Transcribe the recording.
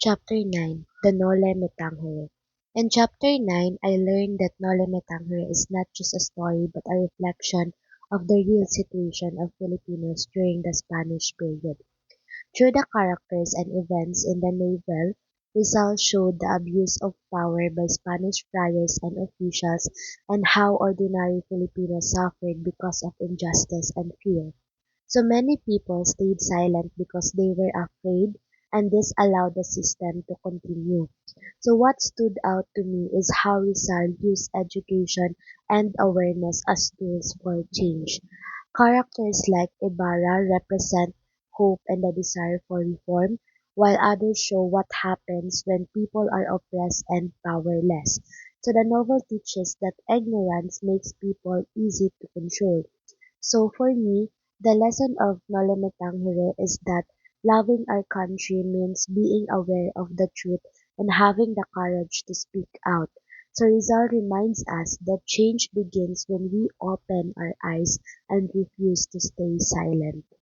Chapter 9 The Nole Me Tangere. In Chapter 9, I learned that Nole Me Tangere is not just a story but a reflection of the real situation of Filipinos during the Spanish period. Through the characters and events in the novel, Rizal showed the abuse of power by Spanish friars and officials and how ordinary Filipinos suffered because of injustice and fear. So many people stayed silent because they were afraid, and this allowed the system to continue. So what stood out to me is how Rizal used education and awareness as tools for change. Characters like Ibarra represent hope and the desire for reform, while others show what happens when people are oppressed and powerless. So the novel teaches that ignorance makes people easy to control. So for me, the lesson of Noli Me Tangere is that loving our country means being aware of the truth and having the courage to speak out. So Rizal reminds us that change begins when we open our eyes and refuse to stay silent.